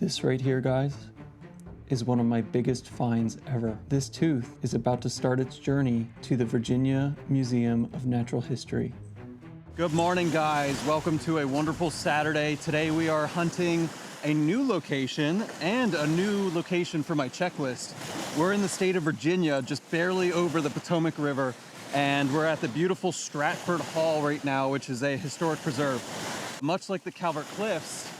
This right here, guys, is one of my biggest finds ever. This tooth is about to start its journey to the Virginia Museum of Natural History. Good morning, guys. Welcome to a wonderful Saturday. Today we are hunting a new location and a new location for my checklist. We're in the state of Virginia, just barely over the Potomac River, and we're at the beautiful Stratford Hall right now, which is a historic preserve. Much like the Calvert Cliffs,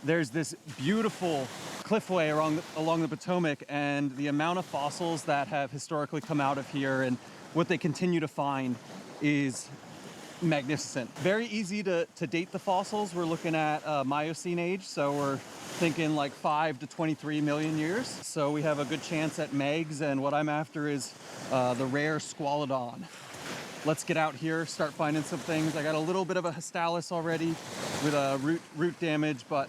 there's this beautiful cliffway along the Potomac, and the amount of fossils that have historically come out of here and what they continue to find is magnificent. Very easy to date the fossils. We're looking at Miocene age, so we're thinking like 5 to 23 million years. So we have a good chance at megs, and what I'm after is the rare squalodon. Let's get out here, start finding some things. I got a little bit of a histalis already with root damage, but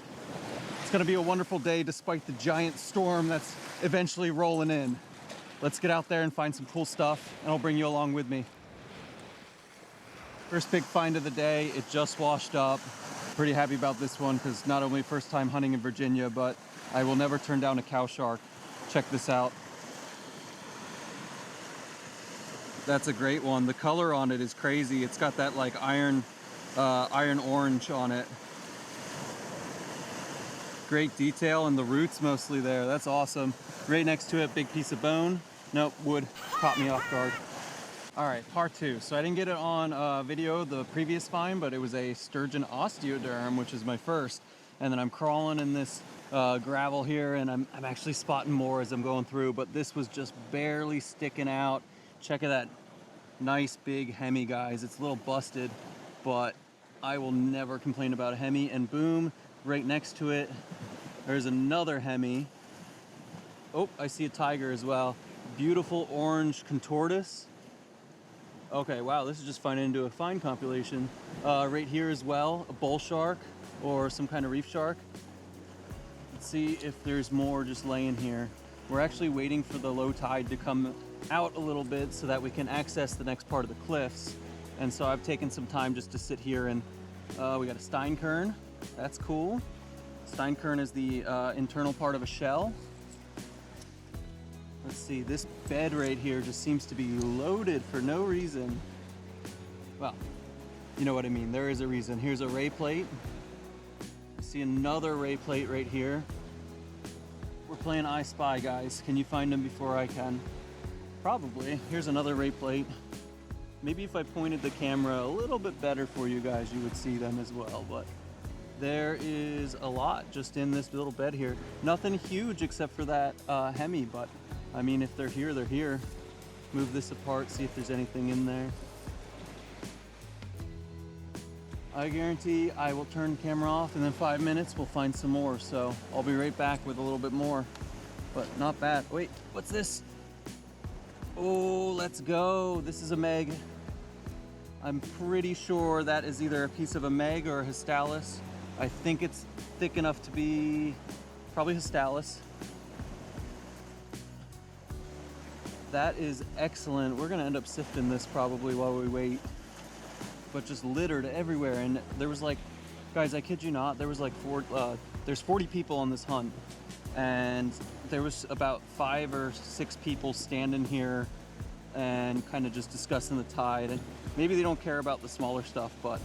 it's gonna be a wonderful day despite the giant storm that's eventually rolling in. Let's get out there and find some cool stuff, and I'll bring you along with me. First big find of the day, it just washed up. Pretty happy about this one because not only first time hunting in Virginia, but I will never turn down a cow shark. Check this out. That's a great one. The color on it is crazy. It's got that like iron orange on it. Great detail, and the roots mostly there. That's awesome. Right next to it, big piece of bone. Nope, wood. Caught me off guard. All right, part two. So I didn't get it on video the previous find, but it was a sturgeon osteoderm, which is my first. And then I'm crawling in this gravel here, and I'm actually spotting more as I'm going through, but this was just barely sticking out. Check that nice big hemi, guys. It's a little busted, but I will never complain about a hemi. And boom, right next to it, there's another hemi. Oh, I see a tiger as well. Beautiful orange contortus. Okay, wow, this is just finding into a fine compilation. Right here as well, a bull shark or some kind of reef shark. Let's see if there's more just laying here. We're actually waiting for the low tide to come out a little bit so that we can access the next part of the cliffs. And so I've taken some time just to sit here, and we got a steinkern. That's cool. Steinkern is the internal part of a shell. Let's see, this bed right here just seems to be loaded for no reason. Well, you know what I mean, there is a reason. Here's a ray plate. I see another ray plate right here. We're playing I Spy, guys. Can you find them before I can? Probably. Here's another ray plate. Maybe if I pointed the camera a little bit better for you guys, you would see them as well, but there is a lot just in this little bed here. Nothing huge except for that hemi, but I mean, if they're here, they're here. Move this apart, see if there's anything in there. I guarantee I will turn the camera off, and in 5 minutes we'll find some more. So I'll be right back with a little bit more, but not bad. Wait, what's this? Oh, let's go. This is a meg. I'm pretty sure that is either a piece of a meg or a histalis. I think it's thick enough to be probably histalis. That is excellent. We're gonna end up sifting this probably while we wait, but just littered everywhere. And there was like, guys, I kid you not, there was like there's 40 people on this hunt, and there was about 5 or 6 people standing here and kind of just discussing the tide. And maybe they don't care about the smaller stuff, but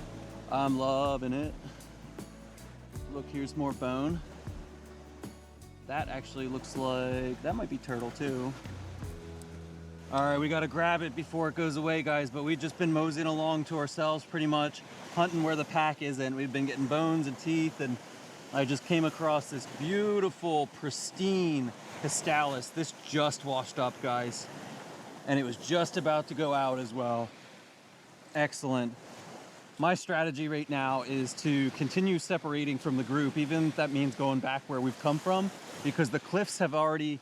I'm loving it. Look, here's more bone. That actually looks like, that might be turtle too. All right, we gotta grab it before it goes away, guys, but we've just been moseying along to ourselves pretty much, hunting where the pack isn't. We've been getting bones and teeth, and I just came across this beautiful, pristine histalis. This just washed up, guys, and it was just about to go out as well. Excellent. My strategy right now is to continue separating from the group, even if that means going back where we've come from, because the cliffs have already,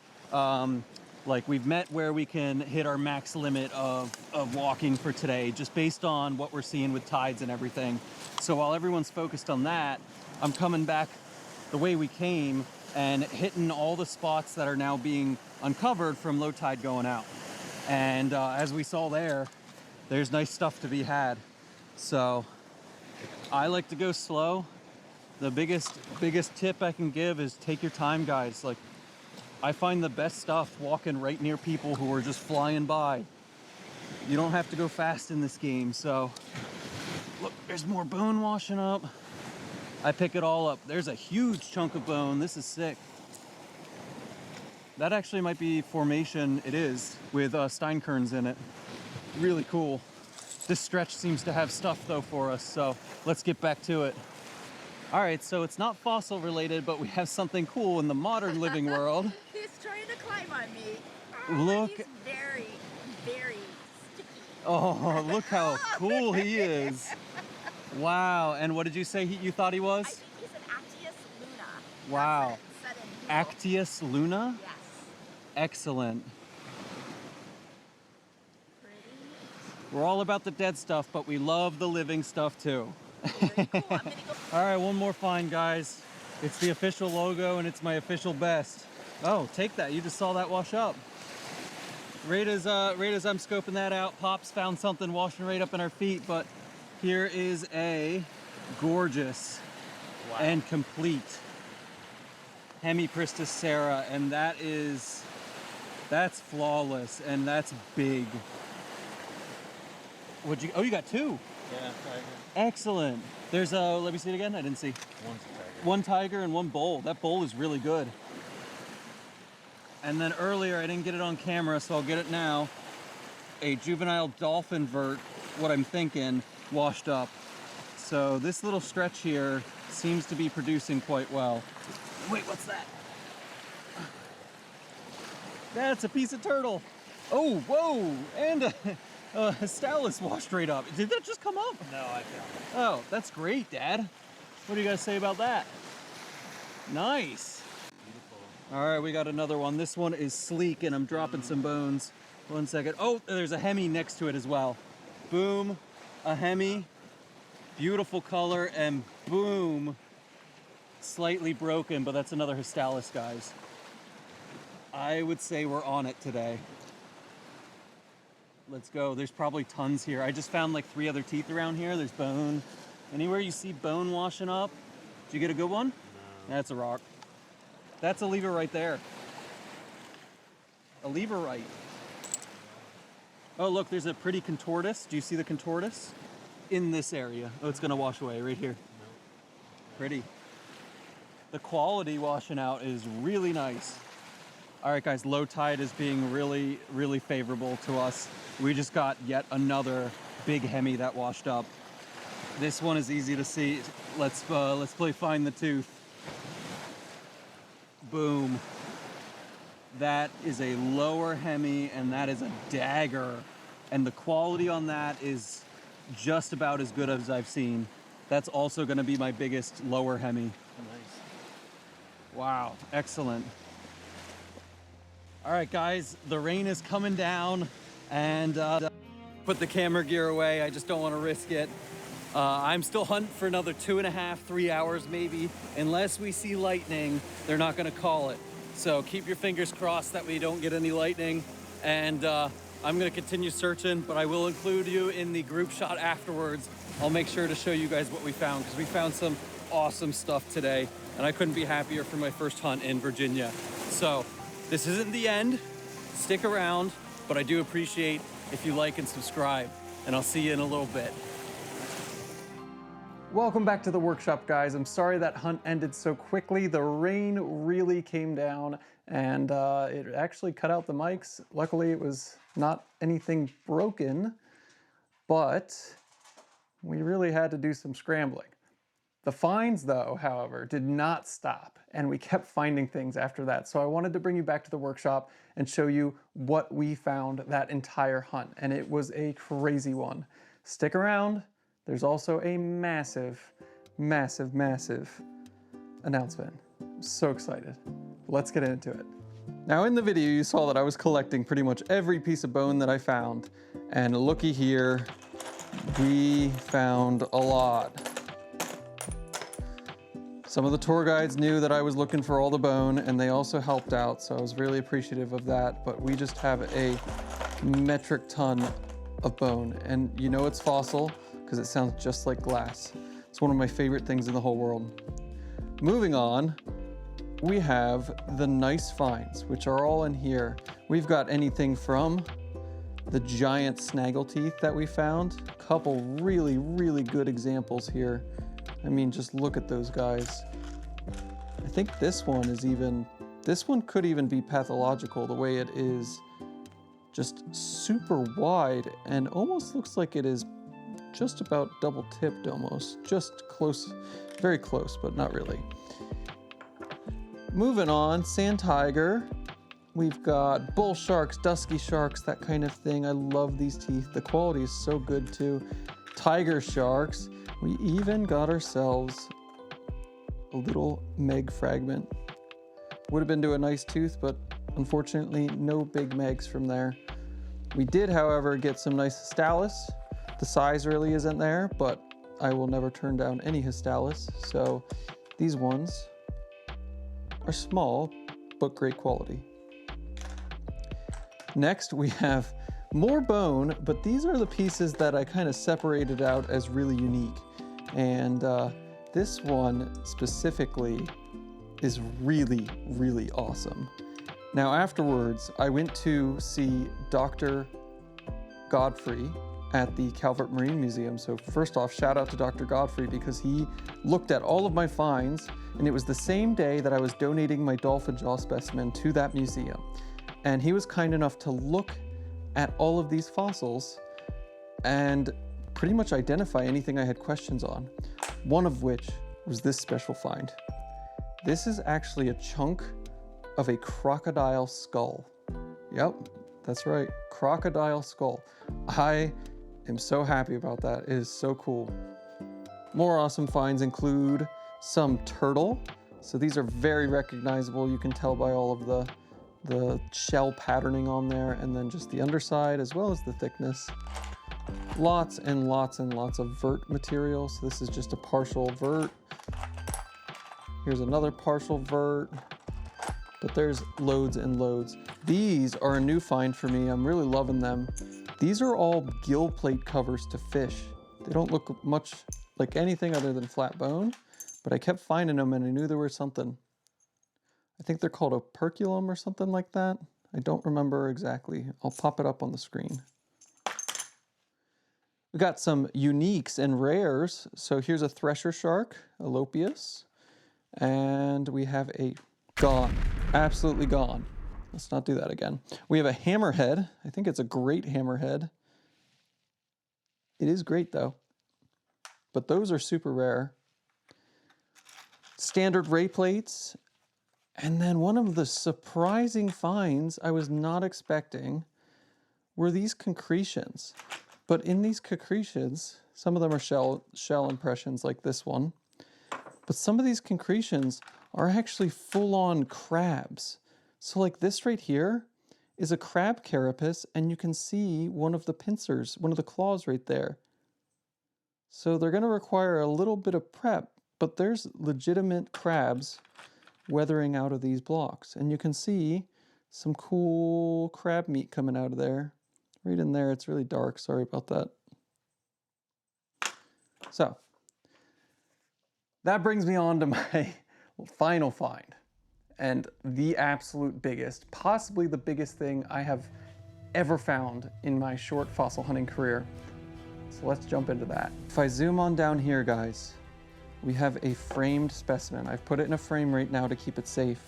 like, we've met where we can hit our max limit of walking for today, just based on what we're seeing with tides and everything. So while everyone's focused on that, I'm coming back the way we came and hitting all the spots that are now being uncovered from low tide going out. And as we saw there's nice stuff to be had. So I like to go slow. The biggest tip I can give is take your time, guys. Like, I find the best stuff walking right near people who are just flying by. You don't have to go fast in this game. So look, there's more bone washing up. I pick it all up. There's a huge chunk of bone. This is sick. That actually might be formation. It is, with steinkerns in it. Really cool. This stretch seems to have stuff though for us, so let's get back to it. All right, so it's not fossil related, but we have something cool in the modern living world. He's trying to climb on me. Look. He's very, very sticky. Oh, look how cool he is. Wow, and what did you say you thought he was? I think he's an Actius luna. Wow. That's what it said in Google. Actius luna? Yes. Excellent. Pretty. We're all about the dead stuff, but we love the living stuff too. Very cool. I'm gonna go. All right, one more find, guys. It's the official logo and it's my official best. Oh, take that. You just saw that wash up. Right as I'm scoping that out, Pops found something washing right up in our feet, but here is a gorgeous and complete Hemipristis Sarah, and that's flawless and that's big. Oh, you got two. Yeah, tiger. Excellent. There's let me see it again. I didn't see. One's a tiger. One tiger and one bull. That bull is really good. And then earlier, I didn't get it on camera, so I'll get it now. A juvenile dolphin vert, what I'm thinking, washed up. So this little stretch here seems to be producing quite well. Wait, what's that? That's a piece of turtle. Oh, whoa, and a Stalis washed right up. Did that just come up? No, I found it. Oh, that's great, Dad. What do you guys say about that? Nice. Beautiful. All right, we got another one. This one is sleek, and I'm dropping some bones. 1 second. Oh, there's a Hemi next to it as well. Boom, a Hemi. Beautiful color, and boom, slightly broken, but that's another Histalis, guys. I would say we're on it today. Let's go. There's probably tons here. I just found like 3 other teeth around here. There's bone. Anywhere you see bone washing up, did you get a good one? No. That's a rock. That's a lever right there. A lever right. Oh, look, there's a pretty contortus. Do you see the contortus? In this area. Oh, it's gonna wash away right here. No. Pretty. The quality washing out is really nice. All right, guys, low tide is being really, really favorable to us. We just got yet another big Hemi that washed up. This one is easy to see. Let's play find the tooth. Boom. That is a lower Hemi, and that is a dagger. And the quality on that is just about as good as I've seen. That's also gonna be my biggest lower Hemi. Nice. Wow, excellent. All right, guys, the rain is coming down, and put the camera gear away. I just don't want to risk it. I'm still hunting for another 2.5, 3 hours maybe. Unless we see lightning, they're not going to call it. So keep your fingers crossed that we don't get any lightning. And I'm going to continue searching, but I will include you in the group shot afterwards. I'll make sure to show you guys what we found, because we found some awesome stuff today, and I couldn't be happier for my first hunt in Virginia. So this isn't the end. Stick around, but I do appreciate if you like and subscribe, and I'll see you in a little bit. Welcome back to the workshop, guys. I'm sorry that hunt ended so quickly. The rain really came down, and it actually cut out the mics. Luckily, it was not anything broken, but we really had to do some scrambling. The finds, though, however, did not stop, and we kept finding things after that. So I wanted to bring you back to the workshop and show you what we found that entire hunt, and it was a crazy one. Stick around. There's also a massive, massive, massive announcement. I'm so excited. Let's get into it. Now, in the video, you saw that I was collecting pretty much every piece of bone that I found, and looky here, we found a lot. Some of the tour guides knew that I was looking for all the bone, and they also helped out, so I was really appreciative of that. But we just have a metric ton of bone, and you know it's fossil because it sounds just like glass. It's one of my favorite things in the whole world. Moving on, we have the nice finds, which are all in here. We've got anything from the giant snaggleteeth that we found. A couple really, really good examples here. I mean, just look at those guys. I think this one could even be pathological, the way it is just super wide and almost looks like it is just about double tipped almost. Just close, very close, but not really. Moving on, sand tiger. We've got bull sharks, dusky sharks, that kind of thing. I love these teeth. The quality is so good too. Tiger sharks. We even got ourselves a little meg fragment. Would have been to a nice tooth, but unfortunately no big megs from there. We did, however, get some nice histalis. The size really isn't there, but I will never turn down any histalis. So these ones are small, but great quality. Next, we have more bone, but these are the pieces that I kind of separated out as really unique. And this one specifically is really, really awesome. Now afterwards, I went to see Dr. Godfrey at the Calvert Marine Museum. So first off, shout out to Dr. Godfrey because he looked at all of my finds, and it was the same day that I was donating my dolphin jaw specimen to that museum. And he was kind enough to look at all of these fossils and pretty much identify anything I had questions on. One of which was this special find. This is actually a chunk of a crocodile skull. Yep, that's right, crocodile skull. I am so happy about that. It is so cool. More awesome finds include some turtle. So these are very recognizable. You can tell by all of the shell patterning on there, and then just the underside as well as the thickness. Lots and lots and lots of vert material. So this is just a partial vert. Here's another partial vert, but there's loads and loads. These are a new find for me. I'm really loving them. These are all gill plate covers to fish. They don't look much like anything other than flat bone, but I kept finding them and I knew there was something. I think they're called a perculum or something like that. I don't remember exactly. I'll pop it up on the screen. We got some uniques and rares. So here's a thresher shark, Alopius. And we have a gone, absolutely gone. Let's not do that again. We have a hammerhead. I think it's a great hammerhead. It is great though, but those are super rare. Standard ray plates. And then one of the surprising finds I was not expecting were these concretions. But in these concretions, some of them are shell impressions like this one, but some of these concretions are actually full-on crabs. So like this right here is a crab carapace, and you can see one of the pincers, one of the claws right there. So they're gonna require a little bit of prep, but there's legitimate crabs weathering out of these blocks. And you can see some cool crab meat coming out of there. Right in there, it's really dark, sorry about that. So, that brings me on to my final find. And the absolute biggest, possibly the biggest thing I have ever found in my short fossil hunting career. So let's jump into that. If I zoom on down here, guys, we have a framed specimen. I've put it in a frame right now to keep it safe.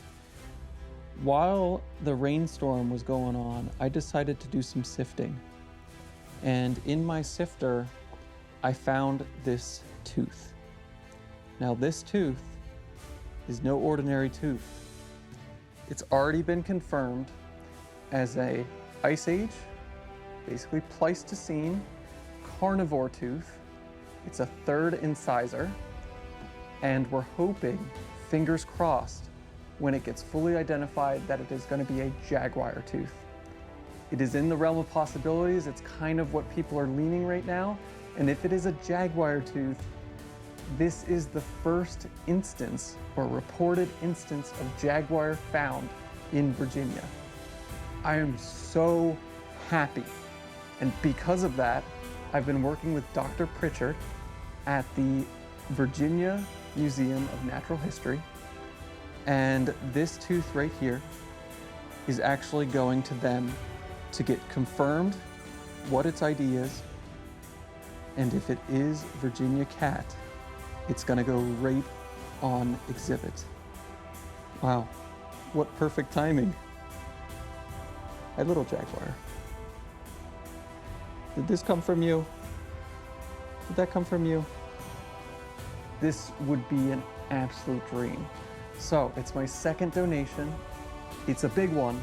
While the rainstorm was going on, I decided to do some sifting. And in my sifter, I found this tooth. Now this tooth is no ordinary tooth. It's already been confirmed as a Ice Age, basically Pleistocene carnivore tooth. It's a third incisor. And we're hoping, fingers crossed, when it gets fully identified that it is going to be a jaguar tooth. It is in the realm of possibilities. It's kind of what people are leaning right now. And if it is a jaguar tooth, this is the first instance or reported instance of jaguar found in Virginia. I am so happy. And because of that, I've been working with Dr. Pritchard at the Virginia Museum of Natural History. And this tooth right here is actually going to them to get confirmed what its ID is. And if it is Virginia cat, it's gonna go right on exhibit. Wow, what perfect timing. Hey, little jaguar. Did this come from you? Did that come from you? This would be an absolute dream. So it's my second donation. It's a big one.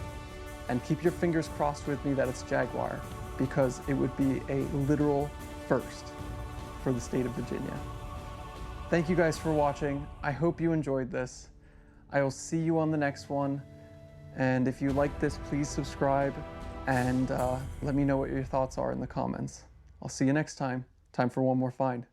And keep your fingers crossed with me that it's jaguar, because it would be a literal first for the state of Virginia. Thank you guys for watching. I hope you enjoyed this. I will see you on the next one. And if you like this, please subscribe and let me know what your thoughts are in the comments. I'll see you next time. Time for one more find.